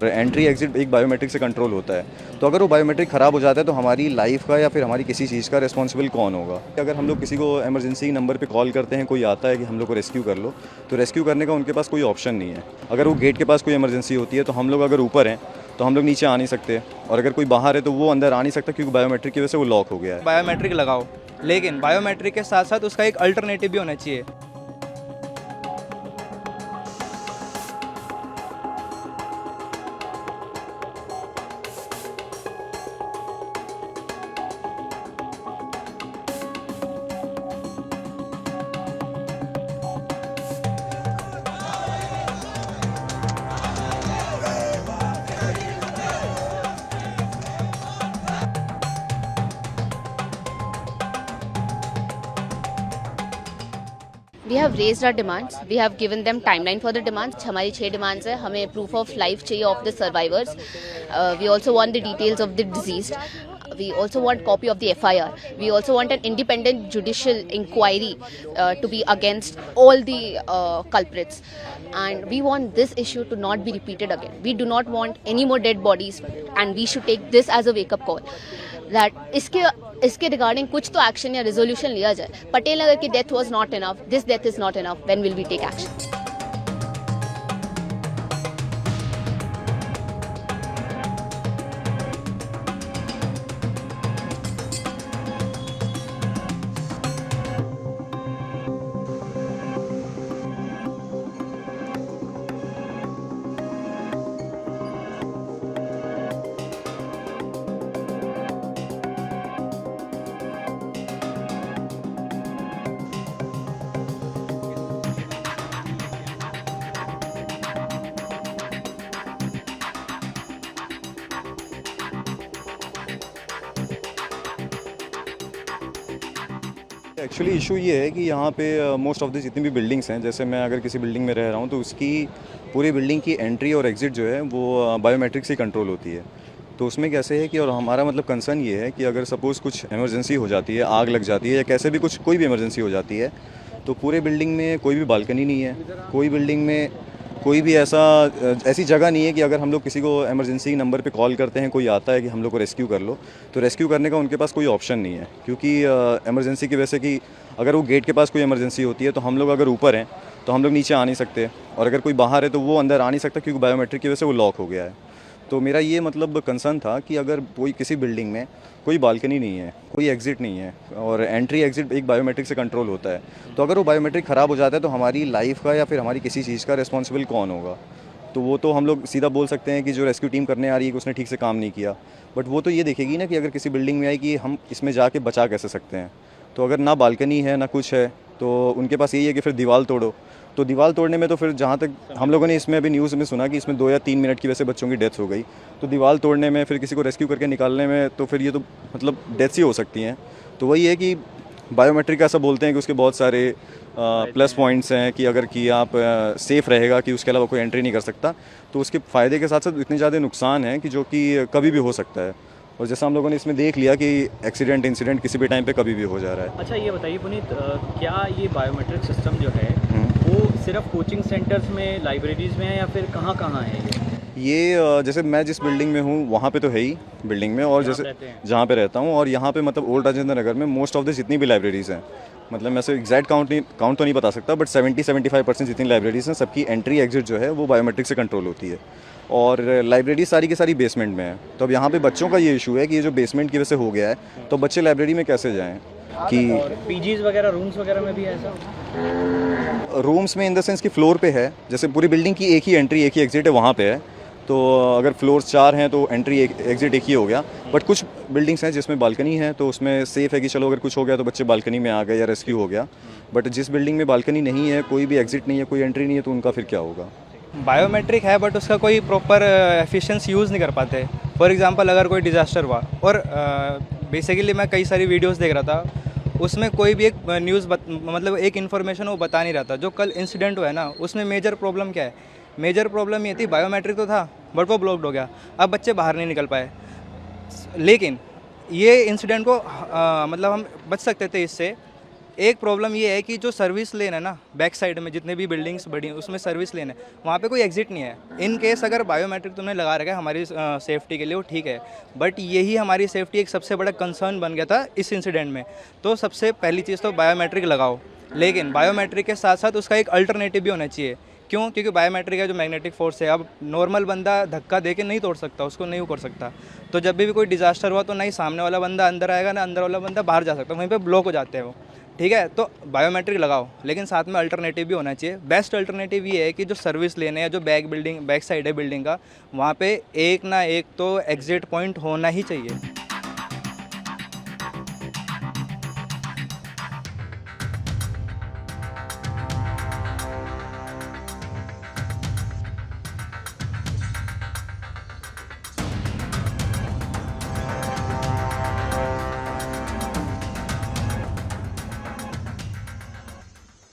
Entry exit एक biometric से control होता है, तो अगर वो बायोमेट्रिक ख़राब हो जाता है तो हमारी लाइफ का या फिर हमारी किसी चीज़ का रिस्पॉन्सिबल कौन होगा। अगर हम लोग किसी को इमरजेंसी नंबर पे कॉल करते हैं, कोई आता है कि हम लोग को रेस्क्यू कर लो, तो रेस्क्यू करने का उनके पास कोई ऑप्शन नहीं है। अगर वो गेट के पास कोई इमरजेंसी होती है तो हम लोग अगर ऊपर हैं तो हम लोग नीचे आ नहीं सकते, और अगर कोई बाहर है तो वो अंदर आ नहीं सकता क्योंकि बायोमेट्रिक की वजह से वो लॉक हो गया है। बायोमेट्रिक लगाओ, लेकिन बायोमेट्रिक के साथ साथ उसका एक अल्टरनेटिव भी होना चाहिए। We have raised our demands. We have given them timeline for the demands. हमारी 6 demands है. हमें proof of life चाहिए of the survivors. We also want the details of the deceased. We also want copy of the FIR. We also want an independent judicial inquiry to be against all the culprits. And we want this issue to not be repeated again. We do not want any more dead bodies, and we should take this as a wake-up call. That इसके regarding कुछ तो action या resolution लिया जाए। पटेल नगर की death was not enough, this death is not enough, when will we take action? Actually issue ये है कि यहाँ पे मोस्ट ऑफ द जितनी भी बिल्डिंग्स हैं, जैसे मैं अगर किसी बिल्डिंग में रह रहा हूँ तो उसकी पूरी बिल्डिंग की एंट्री और एग्ज़िट जो है वो बायोमेट्रिक से कंट्रोल होती है। तो उसमें कैसे है कि, और हमारा मतलब कंसर्न ये है कि अगर सपोज़ कुछ इमरजेंसी हो जाती है, आग लग जाती है या कैसे भी कुछ कोई भी इमरजेंसी हो जाती है, तो पूरे बिल्डिंग में कोई भी बालकनी नहीं है, कोई बिल्डिंग में कोई भी ऐसी जगह नहीं है कि अगर हम लोग किसी को इमरजेंसी नंबर पे कॉल करते हैं, कोई आता है कि हम लोग को रेस्क्यू कर लो, तो रेस्क्यू करने का उनके पास कोई ऑप्शन नहीं है। क्योंकि इमरजेंसी की वजह से कि अगर वो गेट के पास कोई इमरजेंसी होती है तो हम लोग अगर ऊपर हैं तो हम लोग नीचे आ नहीं सकते, और अगर कोई बाहर है तो वो अंदर आ नहीं सकता क्योंकि बायोमेट्रिक की वजह से वो लॉक हो गया है। तो मेरा ये मतलब कंसर्न था कि अगर कोई किसी बिल्डिंग में कोई बालकनी नहीं है, कोई एग्ज़िट नहीं है, और एंट्री एग्ज़िट एक बायोमेट्रिक से कंट्रोल होता है, तो अगर वो बायोमेट्रिक ख़राब हो जाता है तो हमारी लाइफ का या फिर हमारी किसी चीज़ का रिस्पॉन्सिबल कौन होगा। तो वो तो हम लोग सीधा बोल सकते हैं कि जो रेस्क्यू टीम करने आ रही है कि उसने ठीक से काम नहीं किया, बट वो तो ये देखेगी ना कि अगर किसी बिल्डिंग में आई कि हम इसमें जाके बचा कैसे सकते हैं। तो अगर ना बालकनी है ना कुछ है तो उनके पास यही है कि फिर दीवार तोड़ो। तो दीवार तोड़ने में तो फिर जहाँ तक हम लोगों ने इसमें अभी न्यूज़ में सुना कि इसमें 2 या 3 मिनट की वजह से बच्चों की डेथ हो गई। तो दीवार तोड़ने में फिर किसी को रेस्क्यू करके निकालने में तो फिर ये तो मतलब डेथ्स ही हो सकती हैं। तो वही है कि बायोमेट्रिक ऐसा बोलते हैं कि उसके बहुत सारे प्लस पॉइंट्स हैं कि अगर कि आप सेफ़ रहेगा कि उसके अलावा कोई एंट्री नहीं कर सकता, तो उसके फ़ायदे के साथ साथ इतने ज़्यादा नुकसान हैं कि जो कि कभी भी हो सकता है। और जैसा हम लोगों ने इसमें देख लिया कि एक्सीडेंट इंसिडेंट किसी भी टाइम पे कभी भी हो जा रहा है। अच्छा ये बताइए पुनीत, क्या ये बायोमेट्रिक सिस्टम जो है वो सिर्फ कोचिंग सेंटर्स में, लाइब्रेरीज़ में है, या फिर कहाँ कहाँ है ये जैसे मैं जिस बिल्डिंग में हूँ वहाँ पे तो है ही बिल्डिंग में, और जैसे जहाँ पे रहता हूँ, और यहाँ पे मतलब ओल्ड राजेंद्र नगर में मोस्ट ऑफ द जितनी भी लाइब्रेरीज़ हैं, मतलब मैं से एग्जैक्ट काउंट तो नहीं बता सकता, बट 70-75% जितनी लाइब्रेरीज़ हैं सबकी एंट्री एग्जिट जो है वो बायोमेट्रिक से कंट्रोल होती है। और लाइब्रेरी सारी की सारी बेसमेंट में है। तो अब यहाँ पे बच्चों का ये इशू है कि ये जो बेसमेंट की वजह से हो गया है, तो बच्चे लाइब्रेरी में कैसे जाएँ कि पीजीज वगैरह, रूम्स वगैरह में भी ऐसा? रूम्स में इन द सेंस कि फ्लोर पे है, जैसे पूरी बिल्डिंग की एक ही एंट्री एक ही एग्जिट है वहाँ पे है, तो अगर फ्लोर्स 4 हैं तो एंट्री एग्जिट एक ही हो गया। बट कुछ बिल्डिंग्स हैं जिसमें बालकनी है तो उसमें सेफ़ है कि चलो अगर कुछ हो गया तो बच्चे बालकनी में आ गए या रेस्क्यू हो गया। बट जिस बिल्डिंग में बालकनी नहीं है, कोई भी एग्जिट नहीं है, कोई एंट्री नहीं है, तो उनका फिर क्या होगा? बायोमेट्रिक है बट उसका कोई प्रॉपर एफिशिएंसी यूज़ नहीं कर पाते। फॉर एग्जांपल अगर कोई डिज़ास्टर हुआ, और बेसिकली मैं कई सारी वीडियोस देख रहा था, उसमें कोई भी एक न्यूज़ मतलब एक इन्फॉर्मेशन वो बता नहीं रहा था। जो कल इंसिडेंट हुआ है ना, उसमें मेजर प्रॉब्लम क्या है? मेजर प्रॉब्लम ये थी, बायोमेट्रिक तो था बट वो ब्लॉक्ड हो गया, अब बच्चे बाहर नहीं निकल पाए। लेकिन ये इंसिडेंट को मतलब हम बच सकते थे इससे एक प्रॉब्लम ये है कि जो सर्विस लेन है ना बैक साइड में, जितने भी बिल्डिंग्स बड़ी हैं उसमें सर्विस लेन है, वहाँ पे कोई एग्जिट नहीं है। इन केस अगर बायोमेट्रिक तुमने लगा रखा है हमारी सेफ्टी के लिए, वो ठीक है, बट यही हमारी सेफ्टी एक सबसे बड़ा कंसर्न बन गया था इस इंसिडेंट में। तो सबसे पहली चीज़ तो बायोमेट्रिक लगाओ, लेकिन बायोमेट्रिक के साथ साथ उसका एक अल्टरनेटिव भी होना चाहिए। क्यों? क्योंकि बायोमेट्रिक का जो मैग्नेटिक फोर्स है, अब नॉर्मल बंदा धक्का दे के नहीं तोड़ सकता, उसको नहीं कर सकता। तो जब भी कोई डिजास्टर हुआ तो ना ही सामने वाला बंदा अंदर आएगा, ना अंदर वाला बंदा बाहर जा सकता, वहीं पे ब्लॉक हो जाते हैं वो। ठीक है, तो बायोमेट्रिक लगाओ, लेकिन साथ में अल्टरनेटिव भी होना चाहिए। बेस्ट अल्टरनेटिव ये है कि जो सर्विस लेने या जो बैक साइड है बिल्डिंग का, वहाँ पे एक ना एक तो एग्जिट पॉइंट होना ही चाहिए।